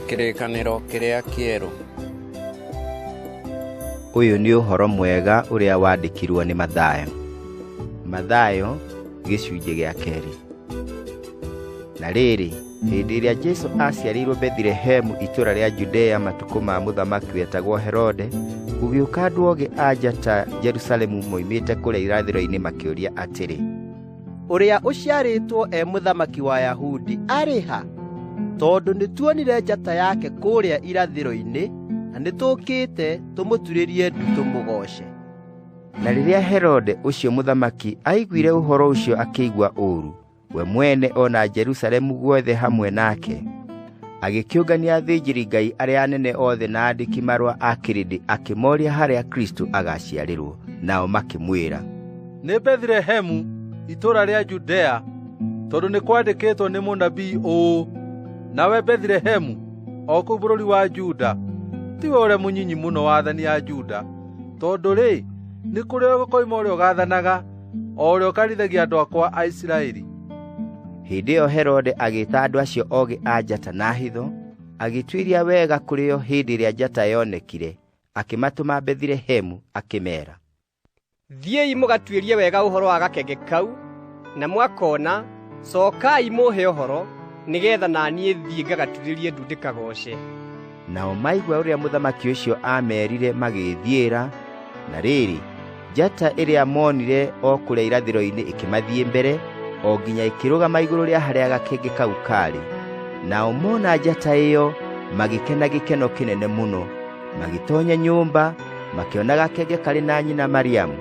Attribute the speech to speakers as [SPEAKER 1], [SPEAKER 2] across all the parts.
[SPEAKER 1] Kĩrĩkanĩro kĩrĩa kĩerũ.
[SPEAKER 2] Ũyũ nĩ ũhoro mwega ũrĩa wandĩkirwo nĩ Mathayo. Mathayo gĩcunjĩ gĩa 2. Na rĩrĩ, hĩndĩ ĩrĩa Jesũ aciarĩirwo Bethlehemu itũũra rĩa Judea matukũ ma mũthamaki wetagwo Herode, gũgĩũka andũ ogĩ a njata Jerusalemu moimĩte kũrĩa irathĩro-inĩ makĩũria atĩrĩ,
[SPEAKER 3] ũrĩa ũciarĩtwo mũthamaki wa Ayahudi arĩ ha? Tondũ nĩtuonire njata yake kũrĩa irathĩro-inĩ, na nĩtũkĩte tũmũturĩrie ndu tũmũgooce.
[SPEAKER 2] Na rĩrĩa Herode ũcio mũthamaki aiguire ũhoro ũcio akĩigua ũũru, we mwene ona Jerusalemu guothe hamwe nake, agĩkĩũngania athĩnjĩri-Ngai arĩa anene othe na andĩki marũa a kĩrĩndĩ akĩmoria harĩa Kristo agaciarĩrwo. Nao makĩmwĩra,
[SPEAKER 4] nĩ Bethlehemu itũũra rĩa Judea, tondũ nĩ kwandĩkĩtwo nĩ mũnabii ũũ: nawe Bethlehemu o kũu bũrũri wa Juda, tiwe ũrĩa mũnyinyi mũno wathani a Juda, tondũ nĩ kũrĩ gũkoima ũrĩa ũgathanaga, o ũrĩa ũkarithagia andũ akwa a Isiraeli.
[SPEAKER 2] Hĩndĩ ĩyo Herode agĩĩta andũ acio ogĩ a njata na hitho, agĩtuĩria wega kũrĩ o hĩndĩ ĩrĩa njata yonekire, akĩmatũma Bethlehemu akĩmeera,
[SPEAKER 5] thiĩi mũgatuĩrie wega ũhoro wa gakenge kau, na mwakona cokai mũhe ũhoro, nĩgetha naniĩ thiĩ ngagaturĩrie ndu ndĩkagooce.
[SPEAKER 2] Nao maigua ũrĩa mũthamaki ũcio amerire magĩthiĩra, na rĩrĩ, njata ĩrĩa monire o kũrĩa irathĩro-inĩ ĩkĩmathiĩ mbere, o nginya ĩkĩrũgama igũrũ rĩa harĩa gakenge kau karĩ. Nao mona njata ĩyo magĩkena gĩkeno kĩnene mũno, magĩtoonya nyũmba, makĩona gakenge karĩ na nyina Mariamu,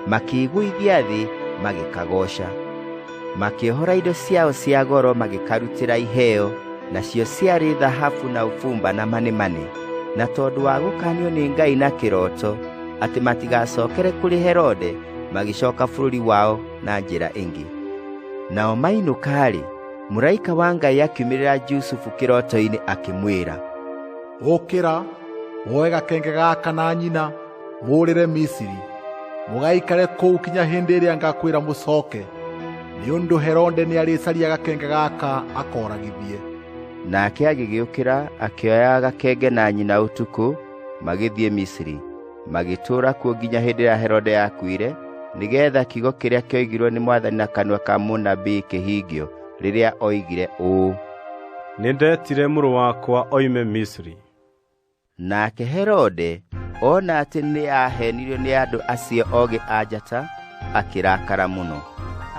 [SPEAKER 2] makĩiguithia thĩ magĩkagooca. Makĩohora indo ciao cia goro magĩkarutĩra iheo, nacio ciarĩ thahabu na ũbumba na manemane, na tondũ wa gũkanio nĩ Ngai na kĩroto atĩ matigacokere kũrĩ Herode, magĩcoka bũrũri wao na njĩra ĩngĩ. Nao mainũka-rĩ, mũraika wa Ngai akiumĩrĩra Jusufu kĩroto-inĩ akĩmwĩra,
[SPEAKER 6] ũkĩra, woe gakenge gaka na nyina, mũũrĩre Misiri, mũgaikare kũu kinya hĩndĩ ĩrĩa ngakwĩra mũcoke, nĩ ũndũ Herode nĩarĩcaria gakenge gaka akoragithie.
[SPEAKER 2] Nake agĩgĩũkĩra akĩoya gakenge na nyina ũtukũ, magĩthiĩ Misiri, magĩtũũra kuo nginya hĩndĩ ĩrĩa Herode akuire, nĩgetha kiugo kĩrĩa kĩoigirwo nĩ Mwathani na kanua ka mũnabii kĩhingio, rĩrĩa oigire ũũ,
[SPEAKER 7] nĩndetire mũrũ wakwa oime Misiri.
[SPEAKER 2] Nake Herode ona atĩ nĩahenirio nĩ andũ acio ogĩ a njata, akĩrakara mũno,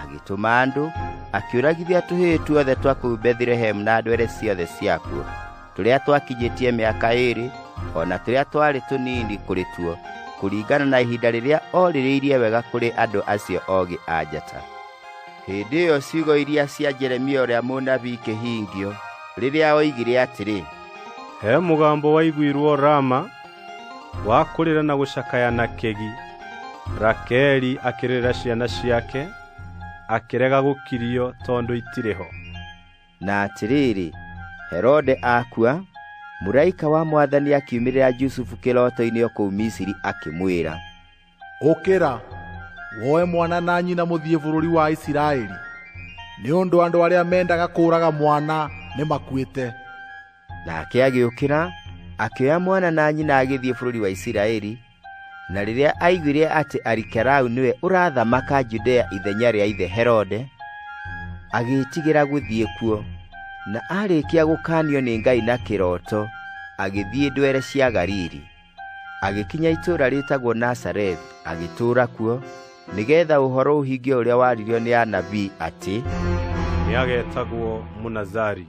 [SPEAKER 2] agĩtũma andũ, akĩũragithia tũhĩĩ tuothe twa kũu Bethlehemu na ndwere ciothe ciakuo, tũrĩa twakinyĩtie mĩaka 2, ona tũrĩa twarĩ tũnini kũrĩ tuo, kũringana na ihinda rĩrĩa orĩrĩirie wega kũrĩ andũ acio ogĩ a njata. Hĩndĩ ĩyo ciugo iria cia Jeremia ũrĩa mũnabii kĩhingio, rĩrĩa oigire atĩrĩ,
[SPEAKER 7] he mũgambo waiguirwo Rama, wa kũrĩra na gũcakaya na kĩgi, Rakeli akĩrĩra ciana ciake, akĩrega gũkirio tondũ itirĩ ho.
[SPEAKER 2] Na atĩrĩrĩ, Herode akua, mũraika wa Mwathani akiumĩrĩra Jusufu kĩroto-inĩ o kũu Misiri akĩmwĩra,
[SPEAKER 6] ũkĩra, woe mwana na nyina mũthiĩ bũrũri wa Isiraeli, nĩ ũndũ andũ arĩa mendaga kũũraga mwana nĩmakuĩte.
[SPEAKER 2] Nake agĩũkĩra, akĩoya mwana na nyina agĩthiĩ bũrũri wa Isiraeli, na rĩrĩa aiguire atĩ Arikelau nĩwe ũrathamaka Judea ithenya rĩa ithe Herode, agĩĩtigĩra gũthiĩ kuo, na arĩkia gũkanio nĩ Ngai na kĩroto, agĩthiĩ ndwere cia Galili. Agĩkinya itũũra rĩtagwo Nazarethi, agĩtũũra kuo, nĩgetha ũhoro ũhingio ũrĩa waririo nĩ anabii atĩ,
[SPEAKER 7] nĩagetagwo Mũnazari.